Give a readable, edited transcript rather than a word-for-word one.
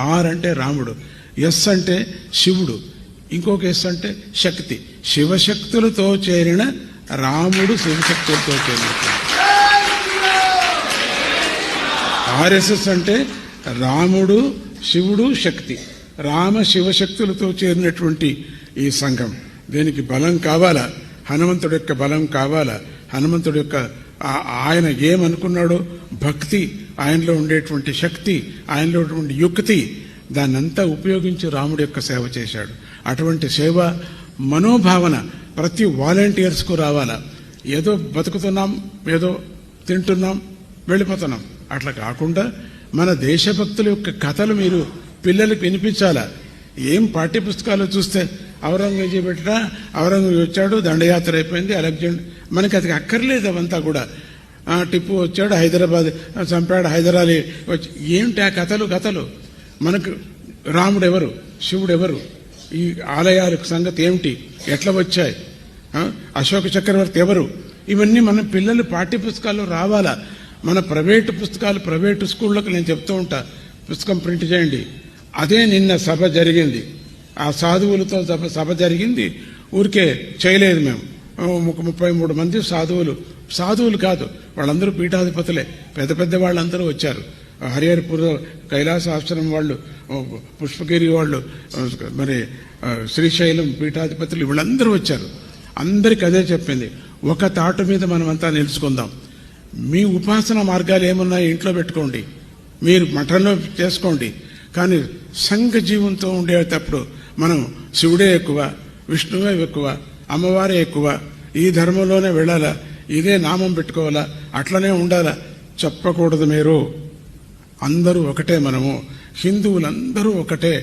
Are అంటే రాముడు, yes అంటే శివుడు, ఇంకొక ఎస్ అంటే శక్తి. శివశక్తులతో చేరిన రాముడు శివశక్తులతో చేరిన. ఆర్ఎస్ఎస్ అంటే రాముడు శివుడు శక్తి, రామ శివశక్తులతో చేరినటువంటి ఈ సంఘం. దీనికి బలం కావాలా? హనుమంతుడి యొక్క బలం కావాలా? హనుమంతుడి యొక్క ఆయన ఏమనుకున్నాడో భక్తి, ఆయనలో ఉండేటువంటి శక్తి, ఆయనలో ఉన్నటువంటి యుక్తి, దాన్నంతా ఉపయోగించి రాముడి యొక్క సేవ చేశాడు. అటువంటి సేవ మనోభావన ప్రతి వాలంటీర్స్కు రావాలా. ఏదో బతుకుతున్నాం, ఏదో తింటున్నాం, వెళ్ళిపోతున్నాం, అట్లా కాకుండా మన దేశభక్తుల యొక్క కథలు మీరు పిల్లలకు వినిపించాలా. ఏం పాఠ్యపుస్తకాలు చూస్తే ఔరంగజేబు పెట్టినా, ఔరంగజేబు వచ్చాడు, దండయాత్ర అయిపోయింది, అలెగ్జాండర్, మనకి అది అక్కర్లేదు. అవంతా కూడా టిప్పు వచ్చాడు, హైదరాబాద్ చంపాడు, హైదరాబాద్ వచ్చి, ఏమిటి ఆ కథలు? మనకు రాముడు ఎవరు, శివుడు ఎవరు, ఈ ఆలయాలకు సంగతి ఏమిటి, ఎట్లా వచ్చాయి, అశోక చక్రవర్తి ఎవరు, ఇవన్నీ మన పిల్లలు పాఠ్యపుస్తకాల్లో రావాలా. మన ప్రైవేటు పుస్తకాలు, ప్రైవేటు స్కూళ్ళకు నేను చెప్తూ ఉంటా, పుస్తకం ప్రింట్ చేయండి. అదే నిన్న సభ జరిగింది, ఆ సాధువులతో సభ జరిగింది. ఊరికే చేయలేదు మేము. 33 మంది సాధువులు కాదు, వాళ్ళందరూ పీఠాధిపతులే, పెద్ద పెద్ద వాళ్ళందరూ వచ్చారు. హరిహరపుర కైలాస ఆశ్రమం వాళ్ళు, పుష్పగిరి వాళ్ళు, మరి శ్రీశైలం పీఠాధిపతులు, వీళ్ళందరూ వచ్చారు. అందరికి అదే చెప్పింది, ఒక తాటు మీద మనమంతా నిలుచుకుందాం. మీ ఉపాసన మార్గాలు ఏమున్నాయి ఇంట్లో పెట్టుకోండి, మీరు మఠంలో చేసుకోండి, కానీ సంఘ జీవంతో ఉండేటప్పుడు మనం శివుడే ఎక్కువ, విష్ణువే ఎక్కువ, అమ్మవారే ఎక్కువ, ఈ ధర్మంలోనే వెళ్ళాలా, ఇదే నామం పెట్టుకోవాలా, అట్లనే ఉండాలా చెప్పకూడదు. మీరు అందరూ ఒకటే, మనము హిందువులందరూ ఒకటే.